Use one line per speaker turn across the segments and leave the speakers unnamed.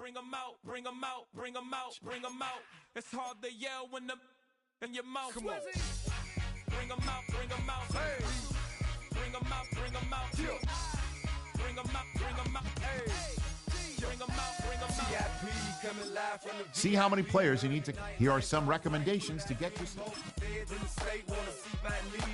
bring 'em out, bring 'em out, bring 'em out, bring 'em out. It's hard to yell when the in your mouth.
Come on.
Bring 'em out, bring 'em out.
Hey.
Bring 'em out, bring 'em out.
Yeah.
Bring 'em out, bring 'em out.
Hey.
Bring 'em out, bring 'em out.
TIP coming live from the
See how many players you need to. Here are some recommendations to get you.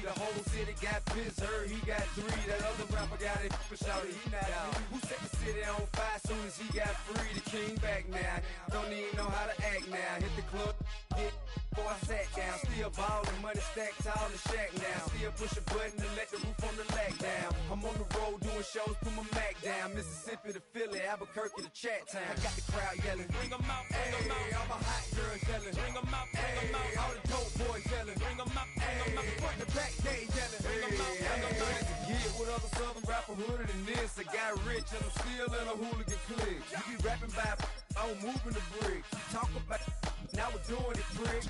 The whole city got pissed, heard he got 3. That other rapper got it, but shouted he not out. Who set the city on fire soon as he got free? The king back now, don't even know how to act now. Hit the club, get before I sat down. Still ballin', money stacked tall in the shack now. Still push a button to let the roof on the lag down. I'm on the road doing shows, put my Mac down. Mississippi to Philly, Albuquerque to Chat Town. I got the crowd yelling,
Bring 'em out, bring 'em out.
all my hot girls yelling,
Bring 'em out, bring 'em out.
all the dope boys yelling,
Bring 'em out, bring 'em out.
front to back, they yelling.
Bring 'em out, bring 'em out.
Good to get with other southern rapper hooded than this. I got rich and I'm still in a hooligan clique. You be rapping by, I'm moving the brick. You talk about, now we're doing it, prick.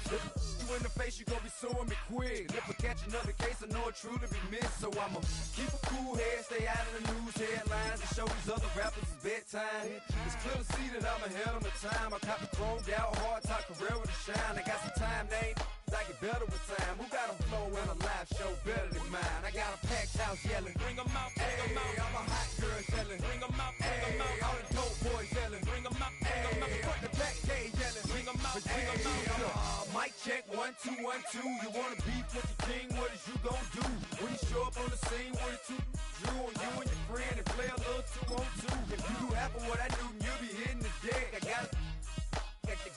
You in the face, you gon' be suing me quick. If I catch another case, I know it truly be missed. So I'ma keep a cool head, stay out of the news headlines, and show these other rappers it's bedtime. It's clear to see that I'm ahead of my time. I cop the chromed out, hard top career with a shine. I got some time, they ain't I get better with time. Who got a flow and a live show better than mine? I got a packed house yelling,
Bring 'em out, bring 'em out.
all my hot girls yelling,
Bring 'em out, bring 'em out.
all the dope boys yelling,
Bring 'em out, bring 'em out.
front to back, they yelling,
Bring 'em out, bring 'em out.
mic check, 1 2 1 2. You wanna beef with the king? What is you gon' do when you show up on the scene with a 2 Drew on you and your friend and play a little 2 on 2? If you do half of what I do, you'll be hitting the deck. I gotta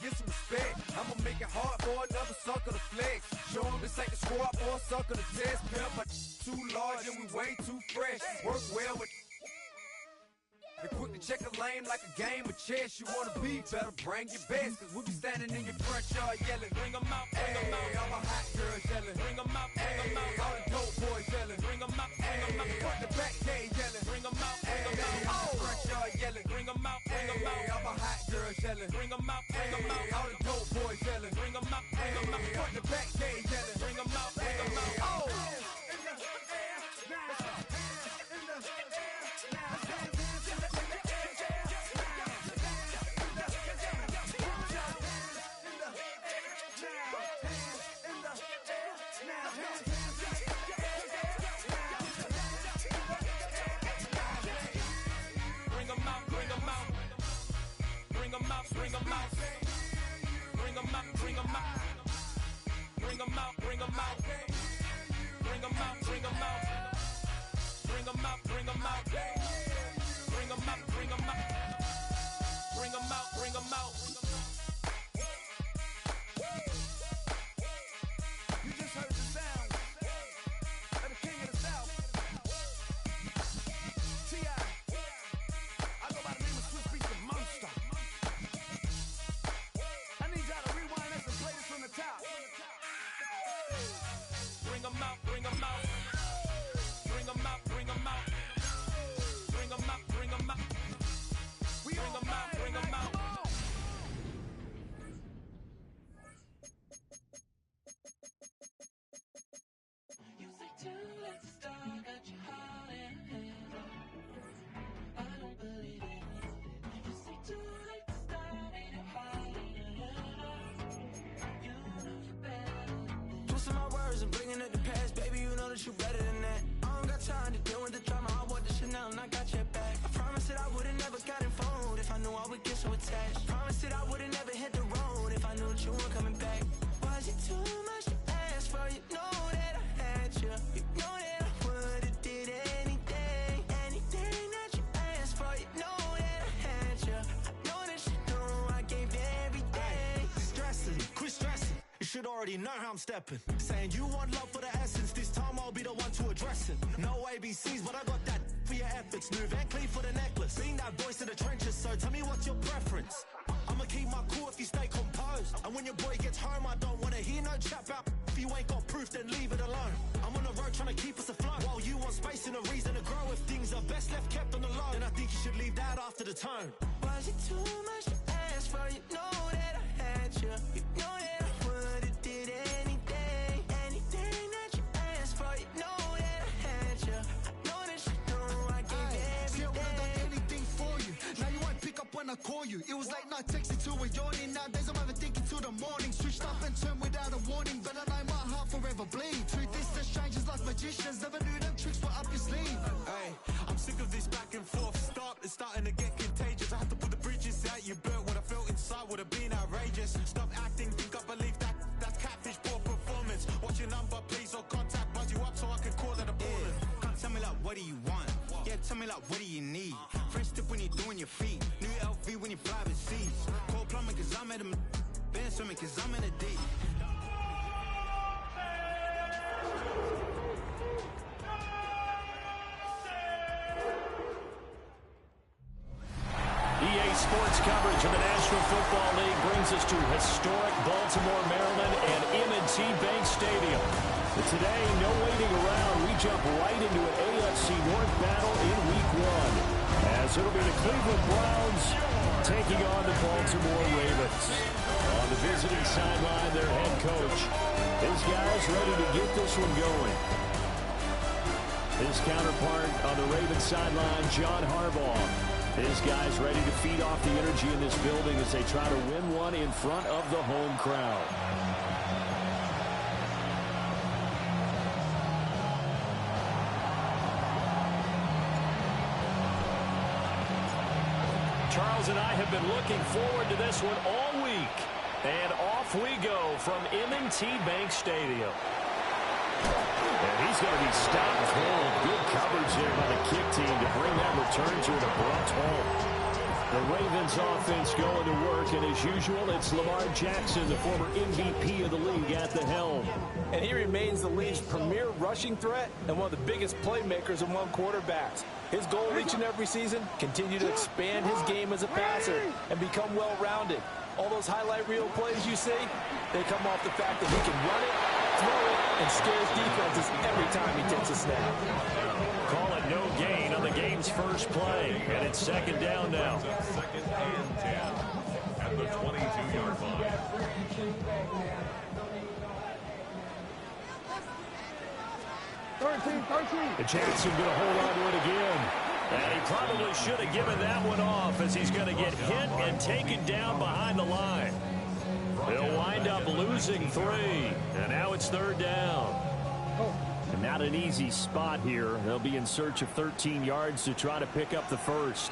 get some respect. I'ma make it hard for another sucker to flex. Show 'em this ain't the squad for a sucker to test. Pimp, my too large and we way too fresh. Work well with. And quick to check a lane like a game of chess. You wanna be better, bring your best. Cause we'll be standing in your front yard yelling.
Bring 'em out, bring 'em out.
All my hot girls yelling.
Bring 'em out, bring 'em out.
All the dope boys yelling.
Bring 'em out, bring 'em out.
Front to back, they yelling.
Bring 'em out, bring 'em out.
Front yard yelling.
Bring 'em out, bring 'em out.
All my hot girls yelling.
Bring 'em out, bring 'em out.
All the dope boys yelling.
Bring 'em out, bring 'em out.
Front to back, they yelling.
Bring 'em out, bring 'em out. Bring 'em out, bring 'em out. Bring 'em out, bring 'em out. Bring 'em out, bring 'em out. Bring 'em out, bring 'em out. Bring 'em out, bring 'em out. Bring 'em out, bring 'em out. Bring 'em out, bring 'em out. Bring 'em out, bring 'em out.
You just heard the sound of the king of the south, T.I. I go by the name of Swiss Beats the Monster. I need y'all to rewind this and play this from the top.
Bring 'em out, bring 'em out. Bring 'em out, bring 'em out. Bring 'em out, bring 'em out.
We
Bring 'em out, bring 'em out.
Come on.
You say too late to start, got your heart in heaven. I don't believe it. You say too late to start, ain't your heart in heaven. You know you better.
Twisting my words and bringing it to pass, baby, you know that you better than that. I don't got time to deal with the drama, I want the Chanel and I got your back. I promise that I would've never got involved if I knew I would get so attached. I promise that I would've never hit the road if I knew that you weren't coming back. Was it too much to ask for? You know that I had you. You know that I would've did anything, anything that you asked for. You know that I had you. I know that you know I gave everything.
Stressing, quit stressing. You should already know how I'm stepping. Saying you want love for the essence, this time I'll be the one to address it. No ABCs, but I got that for your efforts. New Van Cleef for the necklace. Being that voice in the trenches, so tell me what's your preference. I'ma keep my cool if you stay composed. And when your boy gets home, I don't wanna hear no chat about if you ain't got proof, then leave it alone. I'm on the road trying to keep us afloat, while you want space and a reason to grow. If things are best left kept on the low, then I think you should leave that after the tone.
Was it too much to ask for? You know that I had you. You know that I would've did anything, anything that you asked for. You know that I had you. I know that you know I gave everything.
See, I would've done anything for you. Now you won't pick up when I call you. It was late night texting to a yawning. Nowadays I'm overthinking till the morning. Switched up and turned without a warning. But I know my heart forever bleed. Truth is that strangers like magicians. Never knew them tricks were up your sleeve. Hey, I'm sick of this back and forth. It's starting to get contagious. I have to put the bridges out you burnt. What I felt inside would have been outrageous. Stop acting, think I believe that's catfish, poor performance. What's your number, please, or contact, buzz you up so I can call that a baller. Come tell me like, what do you want? Yeah, tell me like, what do you need? Fresh tip when you're doing your feet. New LV when you fly overseas. Cold plumbing cause I'm at a band swimming cause I'm in a deep.
EA Sports coverage of the National Football League brings us to historic Baltimore, Maryland, and M&T Bank Stadium. But today, no waiting around. We jump right into an AFC North battle in Week 1, as it'll be the Cleveland Browns taking on the Baltimore Ravens. On the visiting sideline, their head coach. His guys ready to get this one going. His counterpart on the Ravens sideline, John Harbaugh. His guys ready to feed off the energy in this building as they try to win one in front of the home crowd. Charles and I have been looking forward to this one all week. And off we go from M&T Bank Stadium. And he's going to be stopped cold. Good coverage there by the kick team to bring that return to an abrupt halt. The Ravens offense going to work, and as usual, it's Lamar Jackson, the former MVP of the league, at the helm.
And he remains the league's premier rushing threat and one of the biggest playmakers among quarterbacks. His goal each and every season, continue to expand his game as a passer and become well-rounded. All those highlight reel plays you see, they come off the fact that he can run it, throw it, and scares defenses every time he takes a snap.
Call it no gain on the game's first play, and it's second down now.
Second and 10 at the 22-yard line.
The Jackson going to hold on to it again. And he probably should have given that one off as he's going to get hit and taken down behind the line. They'll wind up losing 3, and now it's third down. And not an easy spot here. They'll be in search of 13 yards to try to pick up the first.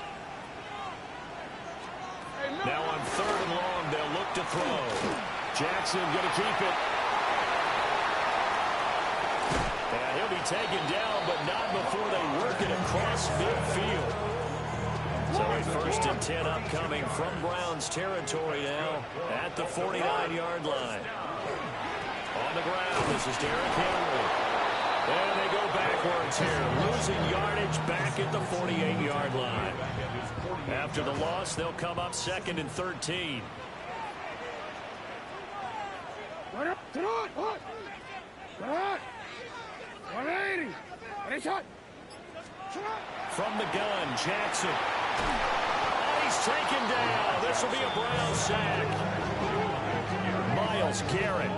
Now on third and long, they'll look to throw. Jackson going to keep it. And he'll be taken down, but not before they work it across midfield. So a first and 10 upcoming from Browns territory now at the 49-yard line. On the ground, this is Derrick Henry. And they go backwards here, losing yardage back at the 48-yard line. After the loss, they'll come up second and 13. From the gun, Jackson. Oh, he's taken down. This will be a Brown sack. Myles Garrett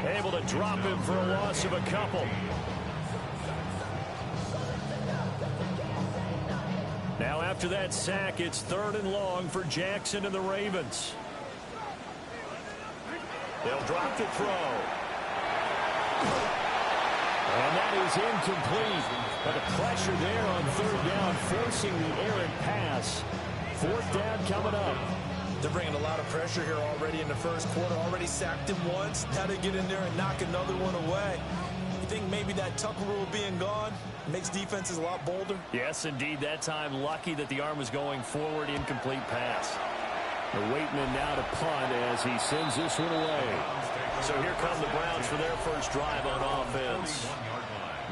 able to drop him for a loss of a couple. Now after that sack, it's third and long for Jackson and the Ravens. They'll drop the throw. And that is incomplete. But the pressure there on third down, forcing the errant pass. Fourth down coming up.
They're bringing a lot of pressure here already in the first quarter. Already sacked him once. Now they get in there and knock another one away. You think maybe that Tucker rule being gone makes defenses a lot bolder?
Yes, indeed. That time, lucky that the arm was going forward. Incomplete pass. They're waiting in now to punt as he sends this one away. So here come the Browns for their first drive on offense.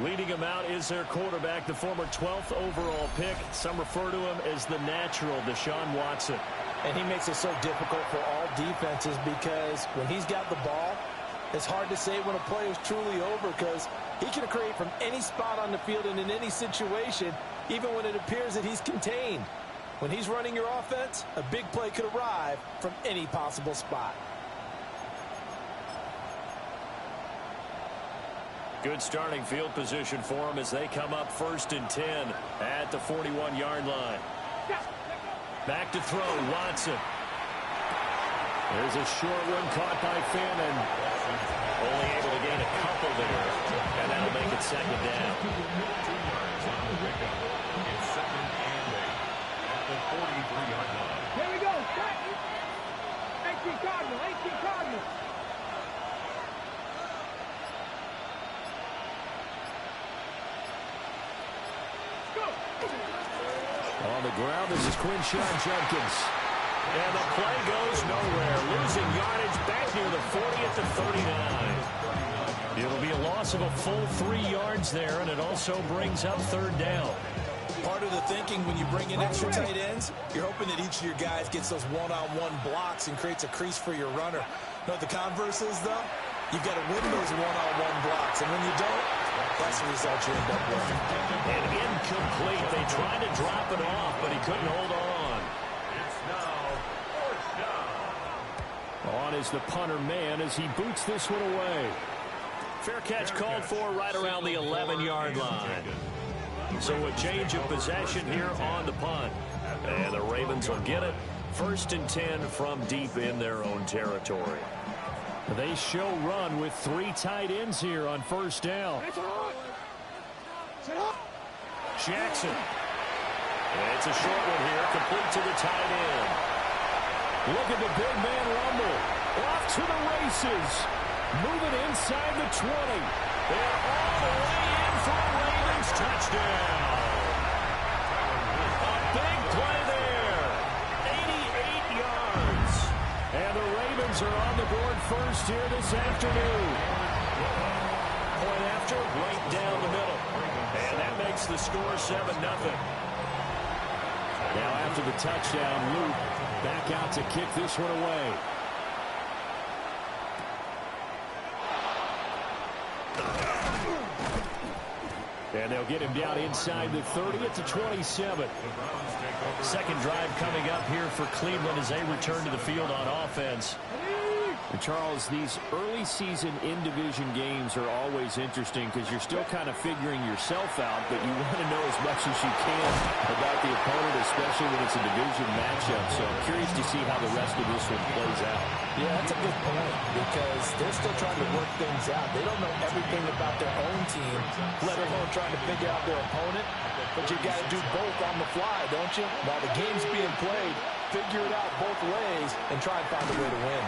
Leading him out is their quarterback, the former 12th overall pick. Some refer to him as the natural, Deshaun Watson.
And he makes it so difficult for all defenses because when he's got the ball, it's hard to say when a play is truly over because he can create from any spot on the field and in any situation, even when it appears that he's contained. When he's running your offense, a big play could arrive from any possible spot.
Good starting field position for them as they come up first and 10 at the 41-yard line. Back to throw, Watson. There's a short one caught by Fannin. Only able to gain a couple there, and that'll make it second down.
2 yards on the pickup. It's 2nd and 8 at the 43-yard line.
Here we go. 18 Cardinal. 18 Cardinal.
On the ground, this is Quinshawn Jenkins. And the play goes nowhere. Losing yardage back near the 40 at the 39. It'll be a loss of a full 3 yards there, and it also brings up 3rd down.
Part of the thinking when you bring in extra tight ends, you're hoping that each of your guys gets those one-on-one blocks and creates a crease for your runner. You know what the converse is, though? You've got to win those one-on-one blocks, and when you don't, that's the result you end up with.
And incomplete. They tried to drop it off, but he couldn't hold on.
It's now 4th down.
On is the punter man as he boots this one away. Fair catch called for right around the 11-yard line. So a change of possession here on the punt. And the Ravens will get it. 1st and 10 from deep in their own territory. They show run with 3 tight ends here on 1st down. Jackson. It's a short one here, complete to the tight end. Look at the big man rumble. Off to the races. Moving inside the 20. They're all the way in for a Ravens touchdown. A big play there. 88 yards. And the Ravens are on the board first here this afternoon. Point after, right down the middle. And that makes the score 7-0. Now after the touchdown, Luke back out to kick this one away. And they'll get him down inside the 30 at the 27. Second drive coming up here for Cleveland as they return to the field on offense. And Charles, these early season in-division games are always interesting because you're still kind of figuring yourself out, but you want to know as much as you can about the opponent, especially when it's a division matchup. So I'm curious to see how the rest of this one plays out.
Yeah, that's a good point because they're still trying to work things out. They don't know everything about their own team, let alone trying to figure out their opponent. But you got to do both on the fly, don't you? While the game's being played, figure it out both ways and try and find a way to win.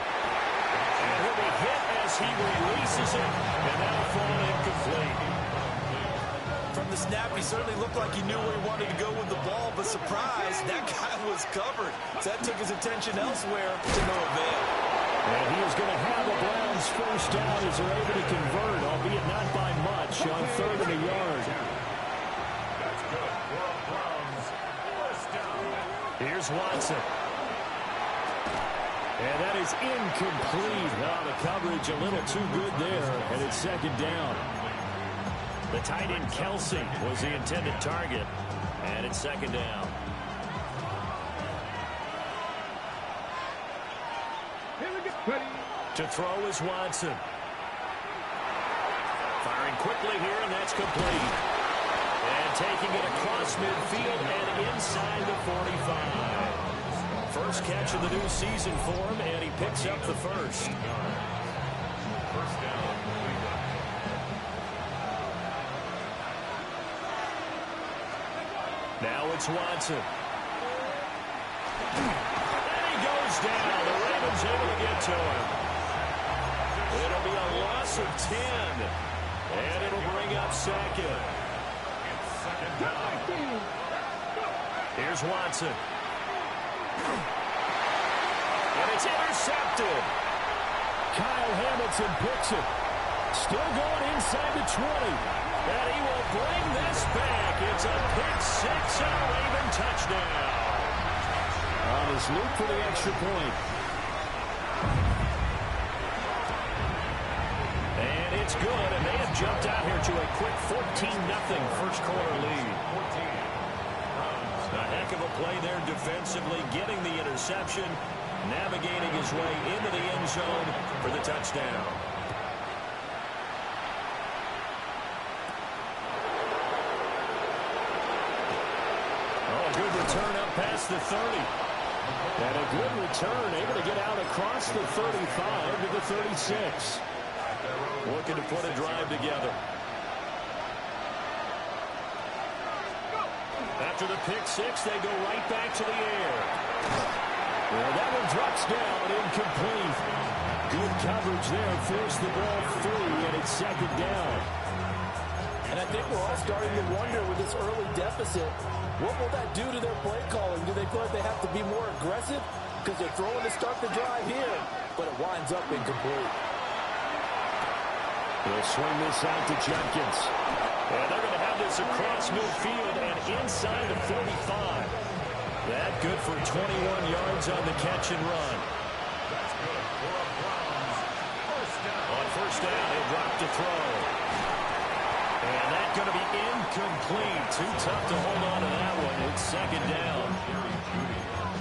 And he'll be hit as he releases it, and that'll fall incomplete.
From the snap, he certainly looked like he knew where he wanted to go with the ball, but surprise, that guy was covered. So that took his attention elsewhere to no avail.
And he is going to have the Browns first down as they're able to convert, albeit not by much, on 3rd and a yard.
That's good for a Browns 1st down.
Here's Watson. And that is incomplete. Oh, the coverage a little too good there, and it's 2nd down. The tight end Kelsey was the intended target, and it's 2nd down. To throw is Watson. Firing quickly here, and that's complete. And taking it across midfield and inside the 45. First catch of the new season for him, and he picks up the first.
1st down.
Now it's Watson. And he goes down. The Ravens able to get to him. It'll be a loss of 10. And it'll bring up 2nd.
It's 2nd down.
Here's Watson. And it's intercepted. Kyle Hamilton picks it. Still going inside the 20. And he will bring this back. It's a pick 6 and a Raven touchdown. On his loop for the extra point. And it's good. And they have jumped out here to a quick 14-0 first quarter lead. A heck of a play there defensively, getting the interception, navigating his way into the end zone for the touchdown. Oh, good return up past the 30. And a good return, able to get out across the 35 to the 36. Looking to put a drive together. After the pick six, they go right back to the air. Well, that one drops down, incomplete. Good coverage there, forced the ball free, and it's second down.
And I think we're all starting to wonder with this early deficit, what will that do to their play calling? Do they feel like they have to be more aggressive? Because they're throwing to start the drive here, but it winds up incomplete.
They'll swing this out to Jenkins. And they're going to have this across midfield and inside the 45. That good for 21 yards on the catch and run.
That's good for a Browns first down.
On first down, he'll drop to throw. And that's going to be incomplete. Too tough to hold on to that one. It's second down.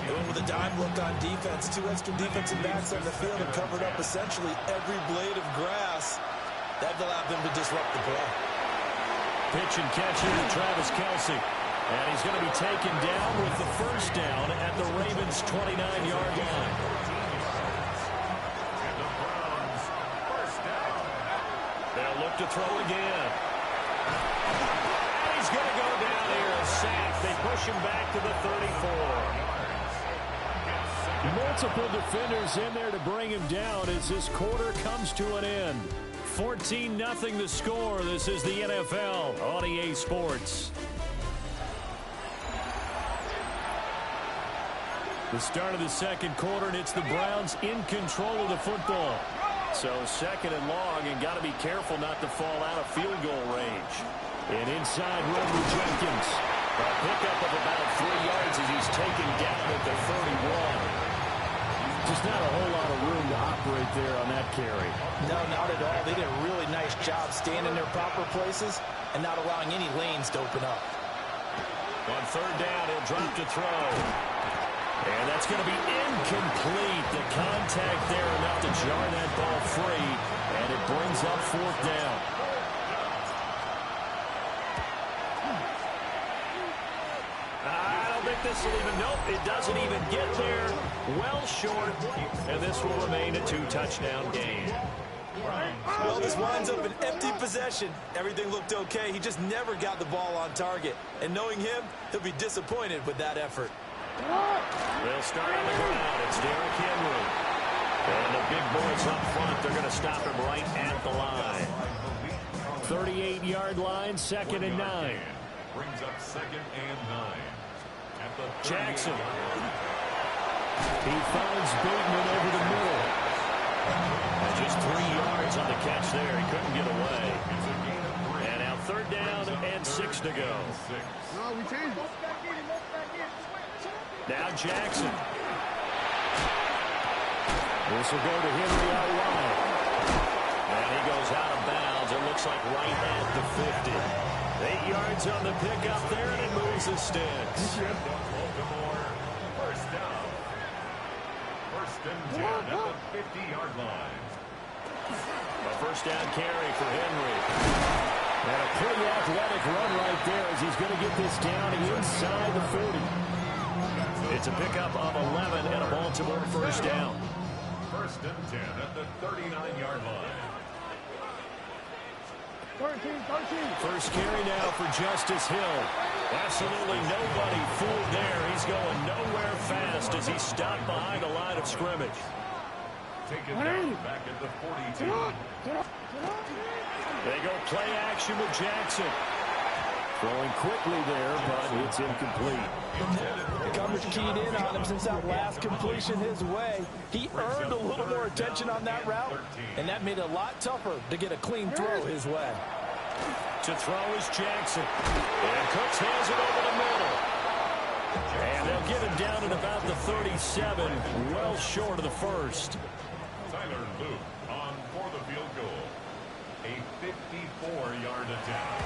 And with a dime look on defense, two extra defensive backs on the field have covered up essentially every blade of grass. That allowed them to disrupt the play.
Pitch and catch here to Travis Kelce. And he's going to be taken down with the first down at the Ravens' 29-yard line.
And the Browns first down.
They'll look to throw again. And he's going to go down here, a sack. They push him back to the 34. Multiple defenders in there to bring him down as this quarter comes to an end. 14-0 the score. This is the NFL on EA Sports. The start of the second quarter, and it's the Browns in control of the football. So second and long, and got to be careful not to fall out of field goal range. And inside run with Jenkins. A pickup of about 3 yards as he's taken down at the 31. Just not a whole lot of room to operate there on that carry.
No, not at all. They did a really nice job staying in their proper places and not allowing any lanes to open up.
On third down, he'll drop to throw. And that's going to be incomplete. The contact there enough to jar that ball free, and it brings up fourth down. I don't think this will even, nope, it doesn't even get there. Well short, and this will remain a two-touchdown game.
Well, this winds up an empty possession. Everything looked okay. He just never got the ball on target. And knowing him, he'll be disappointed with that effort.
They'll start on the ground. It's Derrick Henry. And the big boys up front, they're going to stop him right at the line. 38-yard line, second and 9.
Brings up second and 9. At the
Jackson. He finds Bateman over the middle. And just 3 yards on the catch there. He couldn't get away. And now third down and 6 to go.
No, we changed it.
Now Jackson. This will go to Henry out wide. And he goes out of bounds. It looks like right at the 50. 8 yards on the pickup there, and it moves the sticks.
Baltimore first down. First and 10 at the 50-yard line.
A first down carry for Henry. And a pretty athletic run right there as he's going to get this down inside the 40. It's a pickup of 11 and a Baltimore first down.
First and 10 at the 39-yard line.
13.
First carry now for Justice Hill. Absolutely nobody fooled there. He's going nowhere fast as he's stopped behind the line of scrimmage.
Taken down back at the 42.
They go play action with Jackson. Throwing quickly there, but it's incomplete.
The coverage keyed in on him since that last completion his way. He earned a little more attention on that route, and that made it a lot tougher to get a clean throw his way.
To throw is Jackson. And Cooks has it over the middle. And they'll get him down at about the 37, well short of the first.
Tyler Luke on for the field goal. A 54-yard attempt.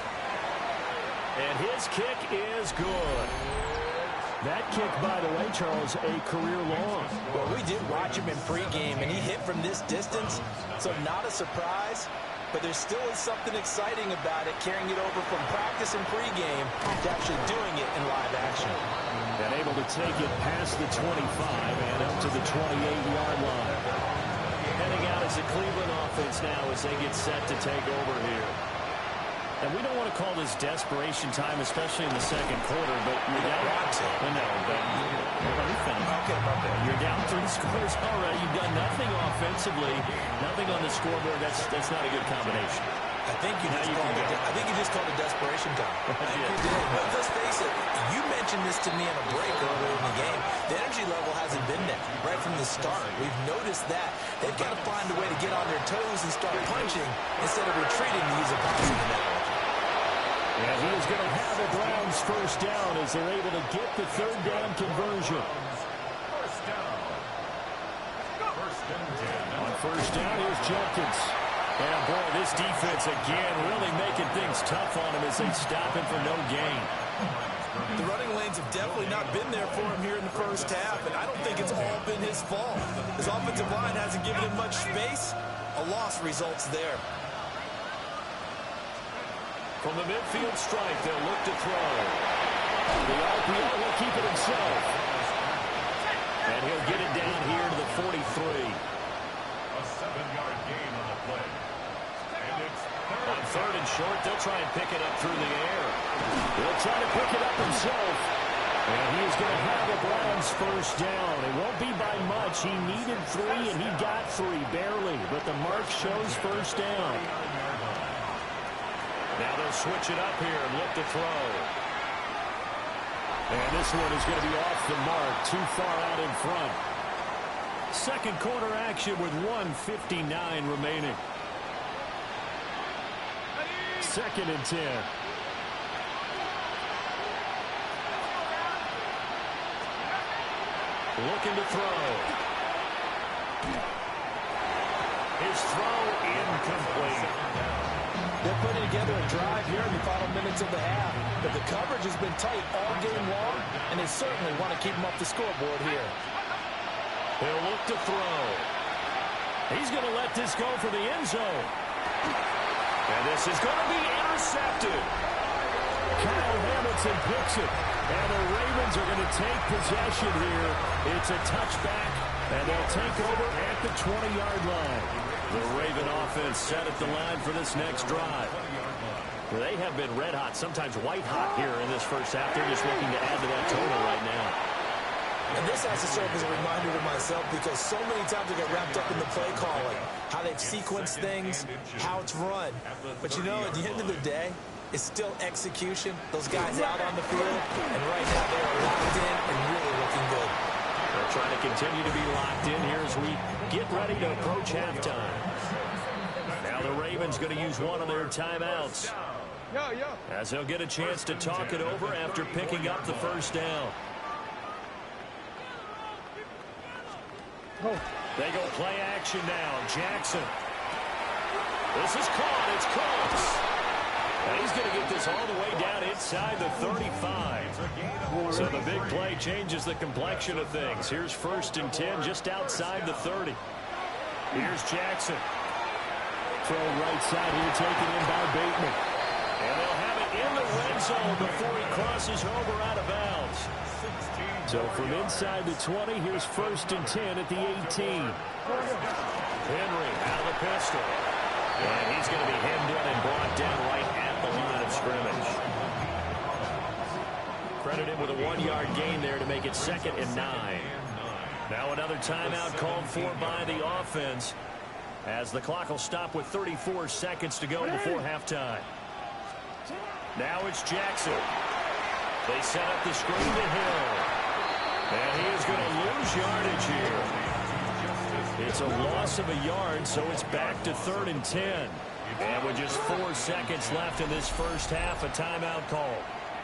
And his kick is good. That kick, by the way, Charles, a career long.
Well, we did watch him in pregame, and he hit from this distance, so not a surprise. but there still is something exciting about it, carrying it over from practice and pregame to actually doing it in live action.
And able to take it past the 25 and up to the 28-yard line. Heading out as a Cleveland offense now as they get set to take over here. And we don't want to call this desperation time, especially in the second quarter, but you're down. You're down 3 scores already. You've done nothing offensively, nothing on the scoreboard. That's not a good combination.
I think you just called it desperation time. I think you did. But let's face it, you mentioned this to me on a break earlier in the game. The energy level hasn't been there right from the start. We've noticed that. They've got to find a way to get on their toes and start punching instead of retreating, to use a boxing analogy.
And he is going to have the Browns first down as they're able to get the third down conversion.
First down. First and 10.
On first down, here's Jenkins. And boy, this defense again really making things tough on him as they stop him for no gain.
The running lanes have definitely not been there for him here in the first half, and I don't think it's all been his fault. His offensive line hasn't given him much space. A loss results there.
From the midfield strike, they'll look to throw. The RPO will keep it himself. And he'll get it down here to the 43.
A 7-yard gain on the play. And it's
on third and short, they'll try and pick it up through the air. He'll try to pick it up himself. And he is going to have the Browns first down. It won't be by much. He needed 3, and he got 3, barely. But the mark shows first down. Now they'll switch it up here and look to throw. And this one is going to be off the mark, too far out in front. Second quarter action with 1:59 remaining. Second and 10. Looking to throw. His throw incomplete.
They're putting together a drive here in the final minutes of the half. But the coverage has been tight all game long, and they certainly want to keep them off the scoreboard here.
He'll look to throw. He's going to let this go for the end zone. And this is going to be intercepted. Kyle Hamilton picks it. And the Ravens are going to take possession here. It's a touchback, and they'll take over at the 20-yard line. The Raven offense set at the line for this next drive. They have been red hot, sometimes white hot here in this first half. They're just looking to add to that total right now.
And this has to serve as a reminder to myself because so many times I get wrapped up in the play calling, how they've sequenced things, how it's run. But you know, at the end of the day, it's still execution. Those guys out on the field, and right now they are locked in and really looking good.
They're trying to continue to be locked in here as we get ready to approach halftime. Now the Ravens going to use one of their timeouts. As they'll get a chance to talk it over after picking up the first down. They go play action now. Jackson. This is caught. It's close. And he's going to get this all the way down inside the 35. So the big play changes the complexion of things. Here's first and 10 just outside the 30. Here's Jackson. Throw right side here taken in by Bateman. And they'll have it in the red zone before he crosses over out of bounds. So from inside the 20, here's first and 10 at the 18. Henry out of the pistol. And he's going to be hemmed in and brought down right at the line of scrimmage. Credit him with a 1-yard gain there to make it 2nd and 9. Now another timeout called for by the offense as the clock will stop with 34 seconds to go before halftime. Now it's Jackson. They set up the screen to Hill. And he is going to lose yardage here. It's a loss of a yard, so it's back to 3rd and 10. And with just 4 seconds left in this first half, a timeout call.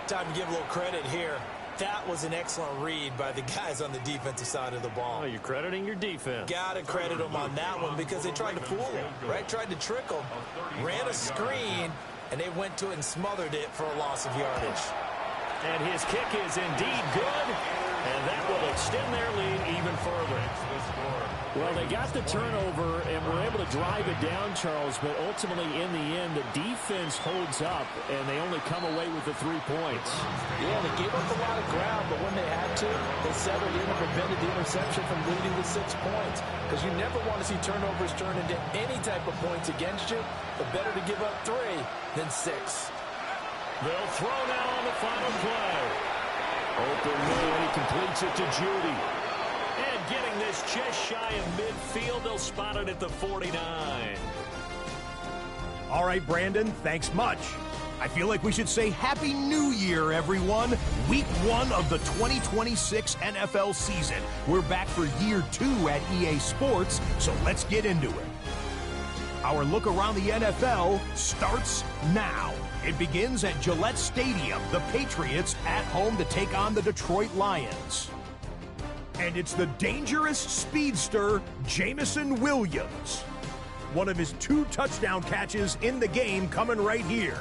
Time to give a little credit here. That was an excellent read by the guys on the defensive side of the ball.
Oh, you're crediting your defense.
Got to credit them on that one because they tried to fool him, right? Tried to trick him, ran a screen, and they went to it and smothered it for a loss of yardage.
And his kick is indeed good, and that will extend their lead even further. Well, they got the turnover and were able to drive it down, Charles, but ultimately in the end, the defense holds up, and they only come away with the 3 points.
Yeah, they gave up a lot of ground, but when they had to, they settled in and prevented the interception from leading to 6 points. Because you never want to see turnovers turn into any type of points against you, but better to give up 3 than 6.
They'll throw now on the final play. Open man, he completes it to Judy. And getting this just shy of midfield, they'll spot it at the 49.
All right, Brandon, thanks much. I feel like we should say Happy New Year, everyone. Week 1 of the 2026 NFL season. We're back for year 2 at EA Sports, so let's get into it. Our look around the NFL starts now. It begins at Gillette Stadium, the Patriots at home to take on the Detroit Lions. And it's the dangerous speedster, Jameson Williams. One of his 2 touchdown catches in the game coming right here.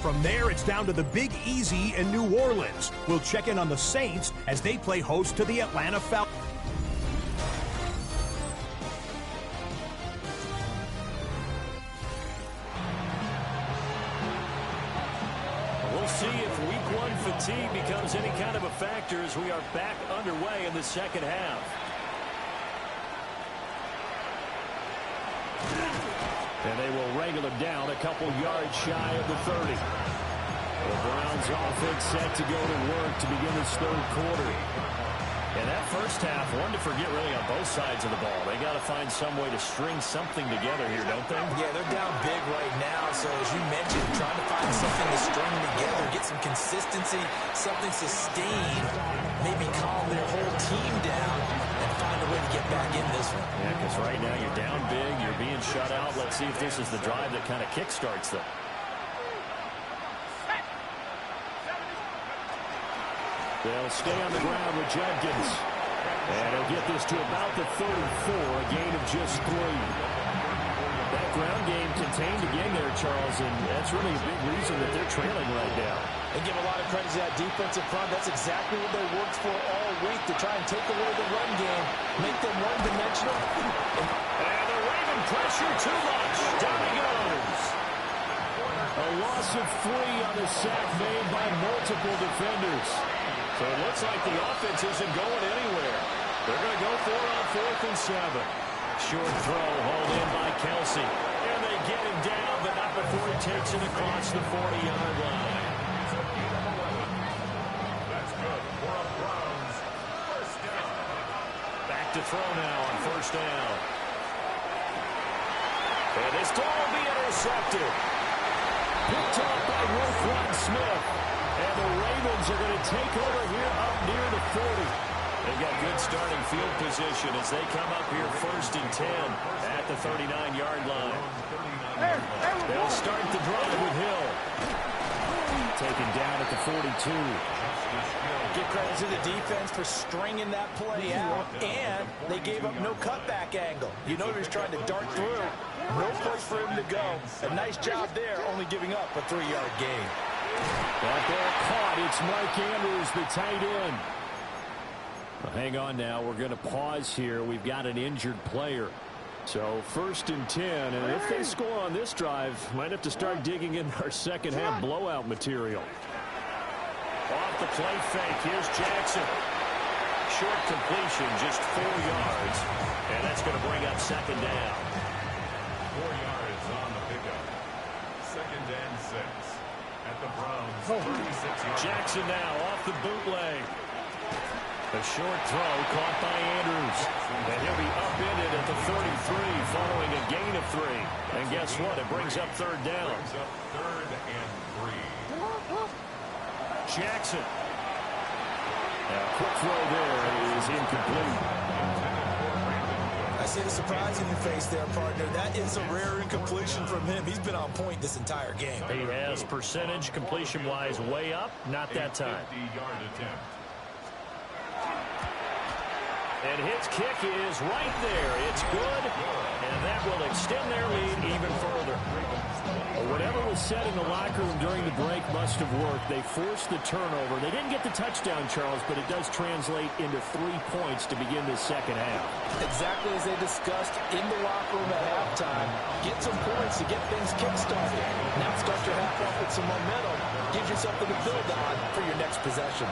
From there, it's down to the Big Easy in New Orleans. We'll check in on the Saints as they play host to the Atlanta Falcons.
We'll see if Week 1 fatigue becomes any kind of a factor as we are back underway in the second half. And they will wrangle him down a couple yards shy of the 30. The Browns offense set to go to work to begin this third quarter. And that first half, one to forget really on both sides of the ball. They got to find some way to string something together here, don't they?
Yeah, they're down big right now. So as you mentioned, trying to find something to string together, get some consistency, something sustained, maybe calm their whole team down and find a way to get back in this one.
Yeah, because right now you're down big, you're being shut out. Let's see if this is the drive that kind of kickstarts them. They'll stay on the ground with Jenkins. And he'll get this to about the 34, a gain of just 3. That ground game contained again there, Charles, and that's really a big reason that they're trailing right now.
They give a lot of credit to that defensive front. That's exactly what they worked for all week, to try and take away the run game, make them one-dimensional.
And the Raven pressure too much. Down he goes. A loss of 3 on the sack made by multiple defenders. So it looks like the offense isn't going anywhere. They're going to go for it on 4th and 7. Short throw hauled in by Kelsey. And they get him down, but not before he takes it across the 40-yard line.
That's good for a Browns first down.
Back to throw now on 1st down. And this throw will be intercepted. Picked off by Roquan Smith. And the Ravens are going to take over here up near the 40. They've got good starting field position as they come up here 1st and 10 at the 39-yard line. They'll start the drive with Hill. Taken down at the 42.
Give credit to the defense for stringing that play out, and they gave up no cutback angle. You know he was trying to dart through. No place for him to go. A nice job there, only giving up a 3-yard gain.
That ball caught. It's Mike Andrews, the tight end. Well, hang on now. We're going to pause here. We've got an injured player. So 1st and 10. And if they score on this drive, might have to start digging in our second half blowout material. Off the play fake. Here's Jackson. Short completion, just 4 yards. And that's going to bring up 2nd down.
4 yards on the pickup. 2nd and 6. At the Browns, 36 yards.
Jackson now off the bootleg. A short throw caught by Andrews. And he'll be upended at the 33 following a gain of 3. And guess what? It brings up 3rd down.
Brings up 3rd and 3.
Jackson. Now, quick throw there is incomplete.
I see the surprise in your face there, partner. That is a rare incompletion from him. He's been on point this entire game.
He has percentage completion-wise way up. Not that time.
50-yard attempt.
And his kick is right there. It's good, and that will extend their lead even further. Well, whatever was said in the locker room during the break must have worked. They forced the turnover. They didn't get the touchdown, Charles, but it does translate into 3 points to begin this second half.
Exactly as they discussed in the locker room at halftime. Get some points to get things kick-started. Now start your half off with some momentum. Gives you something to build on for your next possession.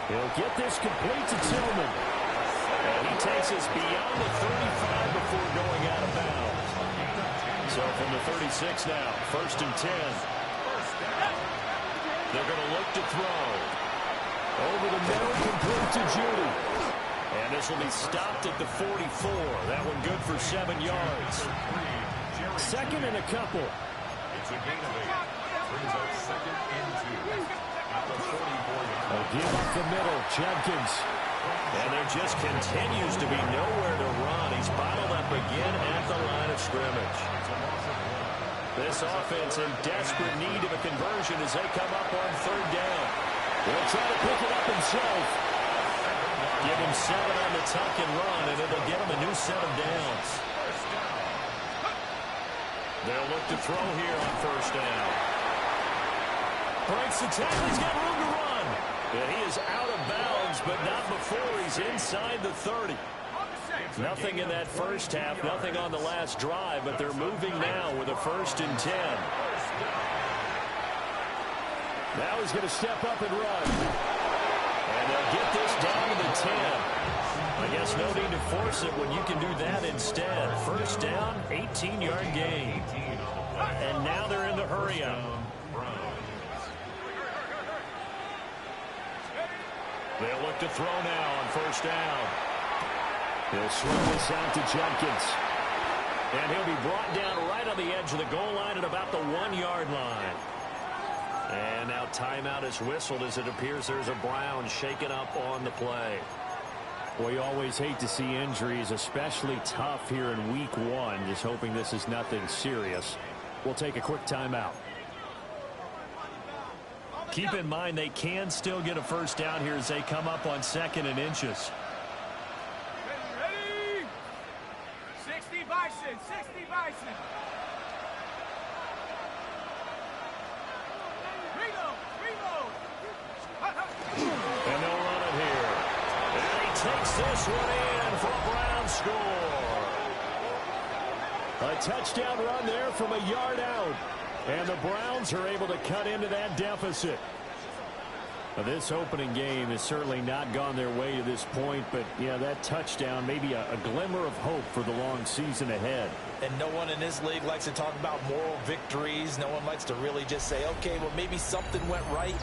He'll get this complete to Tillman. And he takes us beyond the 35 before going out of bounds. So from the 36 now, 1st and 10. They're going to look to throw. Over the middle, complete to Judy. And this will be stopped at the 44. That one good for 7 yards. 2nd and a couple.
It's a gain of 8. Brings up 2nd and 2. At the 44.
A give up the middle, Jenkins. And there just continues to be nowhere to run. He's bottled up again at the line of scrimmage. This offense in desperate need of a conversion as they come up on 3rd down. He'll try to pick it up himself. Give him 7 on the tuck and run, and it'll get him a new set of downs. They'll look to throw here on 1st down. Breaks the tackle. He's got room to run. And he is out of bounds, but not before he's inside the 30. Nothing in that first half, nothing on the last drive, but they're moving now with a 1st and 10. Now he's going to step up and run. And they'll get this down to the 10. I guess no need to force it when you can do that instead. 1st down, 18-yard gain. And now they're in the hurry-up. They'll look to throw now on 1st down. He'll swing this out to Jenkins. And he'll be brought down right on the edge of the goal line at about the 1-yard line. And now timeout is whistled as it appears there's a Brown shaken up on the play. Well, you always hate to see injuries, especially tough here in week 1. Just hoping this is nothing serious. We'll take a quick timeout. Keep in mind they can still get a 1st down here as they come up on 2nd and inches.
Ready? 60 Bison, 60 Bison. Reload.
And they'll run it here. And he takes this one in for a Brown score. A touchdown run there from a yard out. And the Browns are able to cut into that deficit. Now, this opening game has certainly not gone their way to this point, but, yeah, that touchdown, maybe a glimmer of hope for the long season ahead.
And no one in this league likes to talk about moral victories. No one likes to really just say, okay, well, maybe something went right.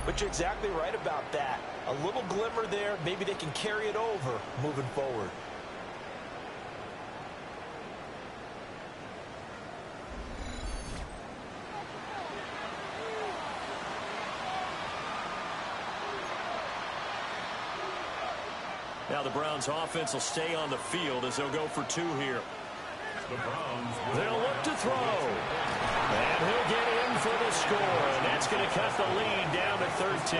But you're exactly right about that. A little glimmer there, maybe they can carry it over moving forward.
Now the Browns offense will stay on the field as they'll go for 2 here. They'll look to throw. And he'll get in for the score. And that's going to cut the lead down to 13.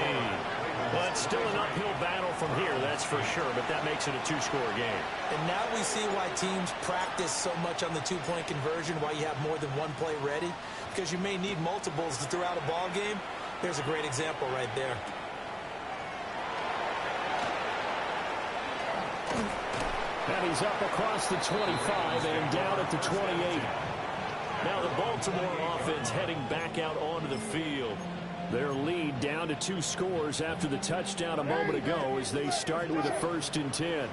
But still an uphill battle from here, that's for sure. But that makes it a 2-score game.
And now we see why teams practice so much on the 2-point conversion, why you have more than one play ready. Because you may need multiples to throw out a ball game. There's a great example right there.
And he's up across the 25 and down at the 28. Now the Baltimore offense heading back out onto the field. Their lead down to 2 scores after the touchdown a moment ago as they start with a 1st and 10.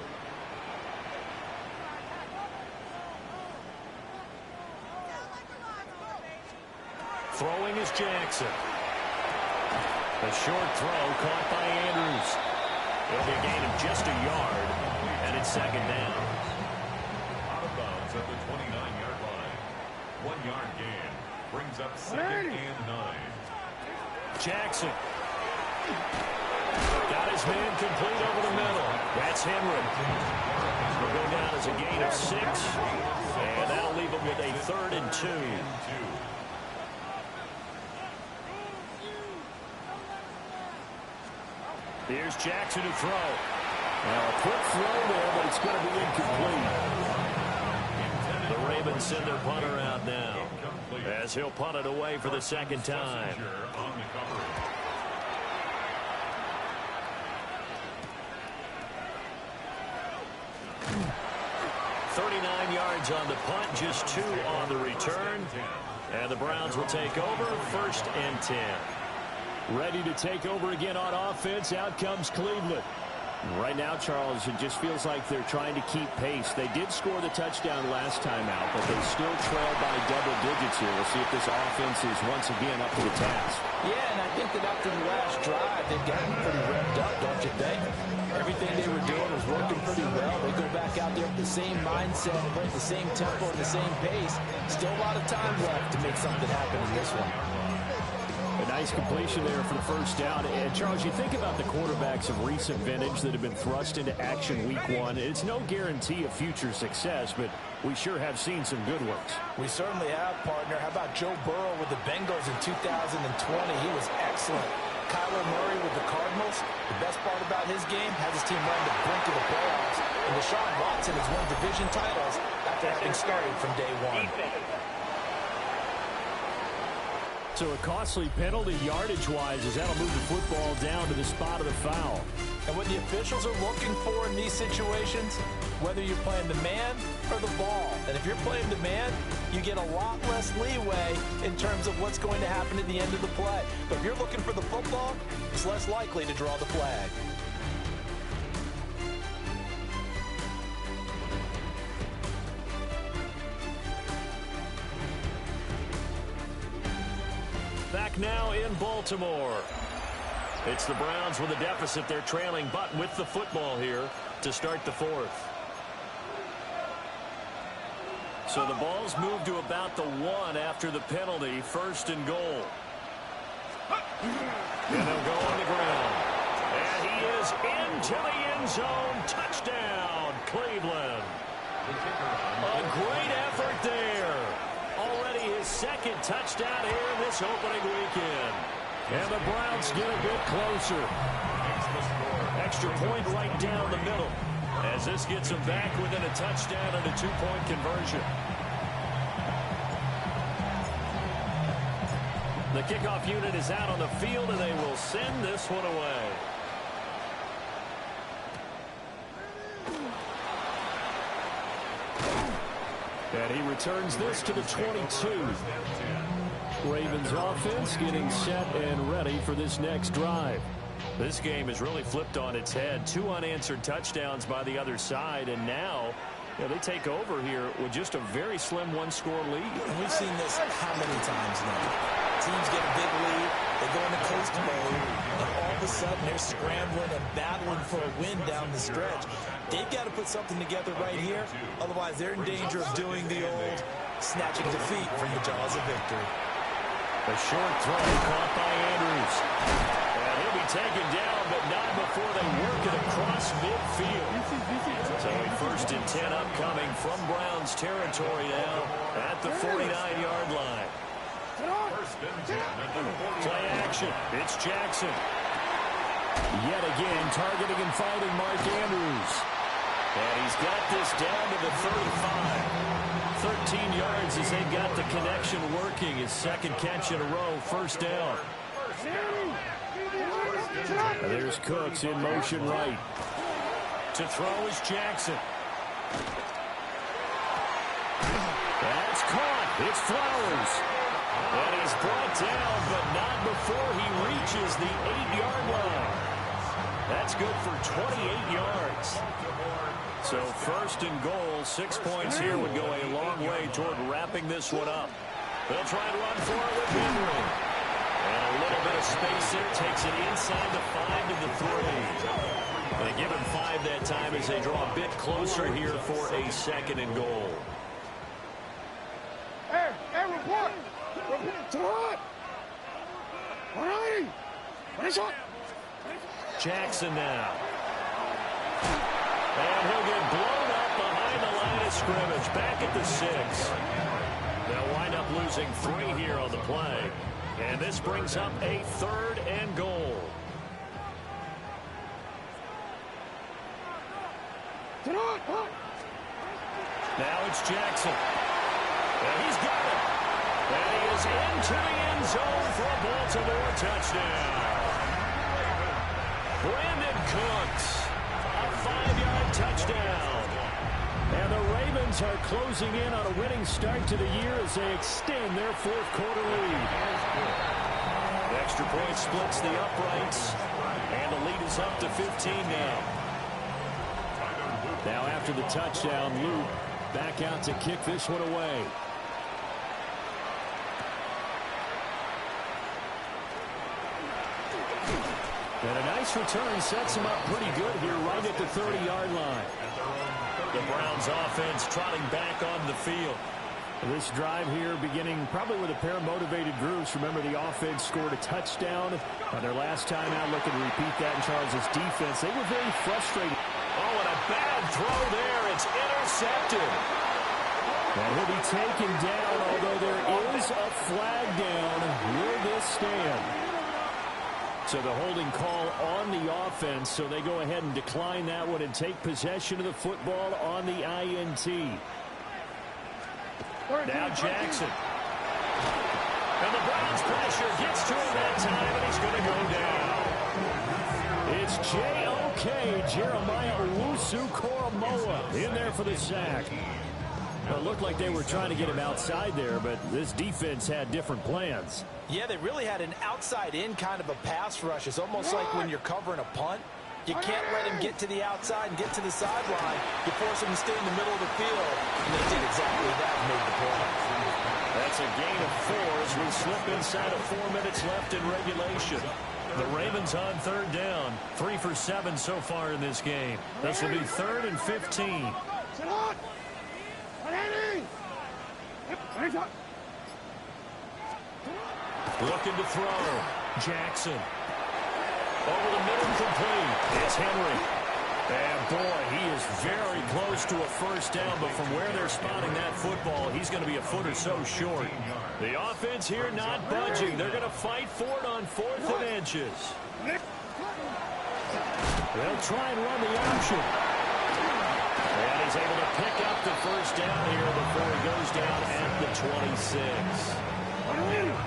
Throwing is Jackson. A short throw caught by Andrews. It'll be a gain of just a yard, and it's 2nd down.
Out of bounds at the 29-yard line. 1-yard gain. Brings up 2nd and 9.
Jackson. Got his man complete over the middle. That's Henry. Will go down as a gain of 6, and that'll leave him with a 3rd and 2. Here's Jackson to throw. Now a quick throw there, but it's going to be incomplete. Ravens send their punter out now, as he'll punt it away for the second time. 39 yards on the punt, just 2 on the return. And the Browns will take over, 1st and 10. Ready to take over again on offense. Out comes Cleveland. Right now, Charles, it just feels like they're trying to keep pace. They did score the touchdown last time out, but they still trail by double digits here. We'll see if this offense is once again up to the task.
Yeah, and I think that after the last drive, they've gotten pretty revved up, don't you think? Everything they were doing was working pretty well. They go back out there with the same mindset, play at the same tempo, at the same pace. Still a lot of time left to make something happen in this one.
A nice completion there for the first down. And, Charles, you think about the quarterbacks of recent vintage that have been thrust into action week 1. It's no guarantee of future success, but we sure have seen some good ones.
We certainly have, partner. How about Joe Burrow with the Bengals in 2020? He was excellent. Kyler Murray with the Cardinals. The best part about his game, has his team run the brink of the playoffs. And Deshaun Watson has won division titles after having started from day 1.
So a costly penalty yardage-wise as that'll move the football down to the spot of the foul.
And what the officials are looking for in these situations, whether you're playing the man or the ball. And if you're playing the man, you get a lot less leeway in terms of what's going to happen at the end of the play. But if you're looking for the football, it's less likely to draw the flag.
Back now in Baltimore. It's the Browns with a deficit. They're trailing, but with the football here to start the 4th. So the ball's moved to about the 1 after the penalty. 1st and goal. And they'll go on the ground. And he is into the end zone. Touchdown, Cleveland. A great effort there. Already his 2nd touchdown here in this opening weekend. And the Browns get a bit closer. Extra point right down the middle, as this gets them back within a touchdown and a 2-point conversion. The kickoff unit is out on the field, and they will send this one away. And he returns this to the 22. Ravens offense getting set and ready for this next drive. This game is really flipped on its head. 2 unanswered touchdowns by the other side, and now they take over here with just a very slim 1-score lead.
We've seen this how many times now? Teams get a big lead, they go into coast mode, and all of a sudden they're scrambling and battling for a win down the stretch. They've got to put something together right here, otherwise they're in danger of doing the old snatching defeat from the jaws of victory.
A short throw caught by Andrews. And he'll be taken down, but not before they work it across midfield. So a 1st and 10 upcoming from Browns territory now at the 49-yard line. Play action. It's Jackson. Yet again, targeting and fighting Mark Andrews. And he's got this down to the 35. 13 yards as they've got the connection working. His 2nd catch in a row, 1st down. And there's Cooks in motion right. To throw is Jackson. That's caught. It's Flowers. And he's brought down, but not before he reaches the 8-yard line. That's good for 28 yards. So 1st and goal, 6 points here would go a long way toward wrapping this one up. They'll try and run for it with Henry. And a little bit of space there, takes it inside the 5 to the 3. They give him 5 that time as they draw a bit closer here for a 2nd and goal.
Hey, report! To what? All righty. Nice shot.
Jackson now. And he'll get blown up behind the line of scrimmage. Back at the 6. They'll wind up losing 3 here on the play. And this brings up a 3rd and goal. Now it's Jackson. And he's got it. And he is into the end zone for a Baltimore touchdown. Brandon Cooks, a 5-yard touchdown. And the Ravens are closing in on a winning start to the year as they extend their fourth quarter lead. The extra point splits the uprights, and the lead is up to 15 now. Now after the touchdown, Luke back out to kick this one away. And a nice return sets him up pretty good here right at the 30-yard line. The Browns offense trotting back onto the field. This drive here beginning probably with a pair of motivated groups. Remember, the offense scored a touchdown on their last time out, looking to repeat that in Charles' defense. They were very frustrated. Oh, and a bad throw there. It's intercepted. And he'll be taken down, although there is a flag down. Will this stand? So the holding call on the offense, so they go ahead and decline that one and take possession of the football on the INT. Now Jackson. And the Browns pressure gets to him that time, and he's going to go down. It's J.O.K. Jeremiah Owusu-Koramoah in there for the sack. Well, it looked like they were trying to get him outside there, but this defense had different plans.
Yeah, they really had an outside-in kind of a pass rush. It's almost like when you're covering a punt. You can't let him get to the outside and get to the sideline. You force him to stay in the middle of the field, and they did exactly that and made the play.
That's a gain of 4 as we slip inside of 4 minutes left in regulation. The Ravens on third down. 3 for 7 so far in this game. This will be 3rd and 15. Looking to throw. Jackson. Over the middle, complete. It's Henry. And boy, he is very close to a first down, but from where they're spotting that football, he's going to be a foot or so short. The offense here not budging. They're going to fight for it on 4th and inches. They'll try and run the option. And he's able to pick up the first down here before he goes down at the 26.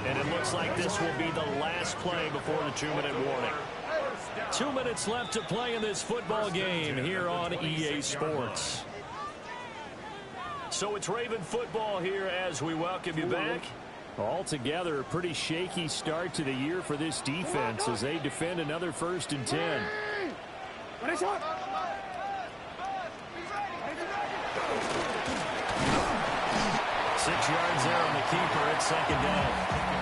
And it looks like this will be the last play before the 2-minute warning. 2 minutes left to play in this football game here on EA Sports. So it's Raven football here as we welcome you back. Altogether, a pretty shaky start to the year for this defense as they defend another 1st and 10. 6 yards there on the keeper at 2nd down.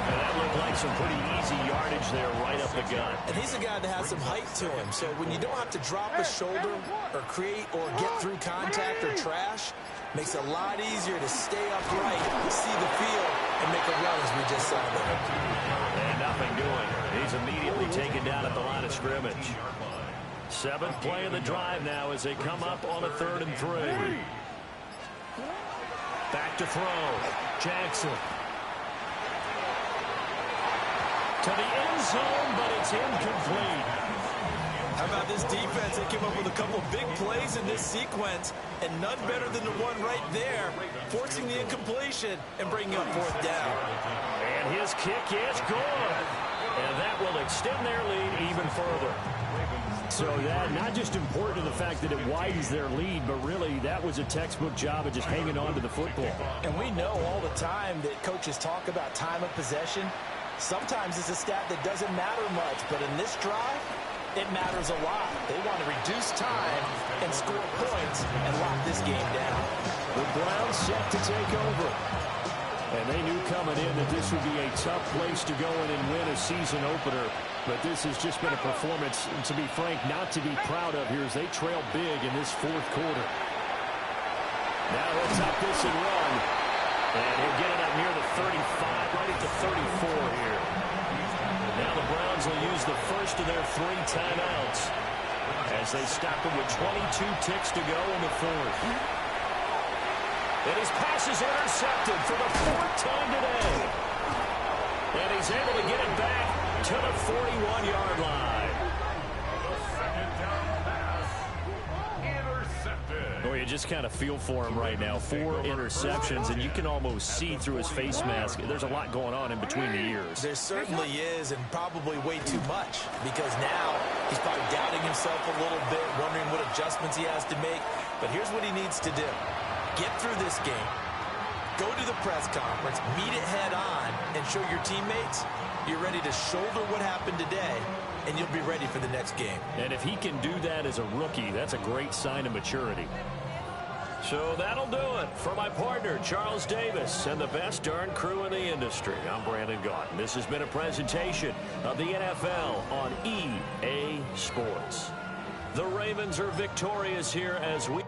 And that looked like some pretty easy yardage there right up the gut.
And he's a guy that has some height to him. So when you don't have to drop a shoulder or create or get through contact or trash, makes it a lot easier to stay upright, see the field, and make a run as we just saw there.
And nothing doing. He's immediately taken down at the line of scrimmage. 7th play of the drive now as they come up on a 3rd and 3. Back to throw. Jackson. To the end zone, but it's incomplete.
How about this defense? They came up with a couple big plays in this sequence, and none better than the one right there, forcing the incompletion and bringing up 4th down.
And his kick is good. And that will extend their lead even further. So that not just important to the fact that it widens their lead, but really that was a textbook job of just hanging on to the football.
And we know all the time that coaches talk about time of possession. Sometimes it's a stat that doesn't matter much, but in this drive, it matters a lot. They want to reduce time and score points and lock this game down.
The Browns set to take over. And they knew coming in that this would be a tough place to go in and win a season opener. But this has just been a performance, to be frank, not to be proud of here as they trail big in this 4th quarter. Now he'll tuck this and run. And he'll get it up near the 35, right at the 34 here. Now the Browns will use the first of their 3 timeouts as they stop them with 22 ticks to go in the 4th. And his pass is intercepted for the 4th time today. And he's able to get it back to the 41-yard line.
Second down pass. Intercepted.
Well, you just kind of feel for him right now. 4 interceptions, and you can almost see through his face mask. There's a lot going on in between the ears.
There certainly is, and probably way too much, because now he's probably doubting himself a little bit, wondering what adjustments he has to make. But here's what he needs to do. Get through this game. Go to the press conference, meet it head on, and show your teammates you're ready to shoulder what happened today, and you'll be ready for the next game.
And if he can do that as a rookie, that's a great sign of maturity. So that'll do it for my partner, Charles Davis, and the best darn crew in the industry. I'm Brandon Gaudin. This has been a presentation of the NFL on EA Sports. The Ravens are victorious here as we...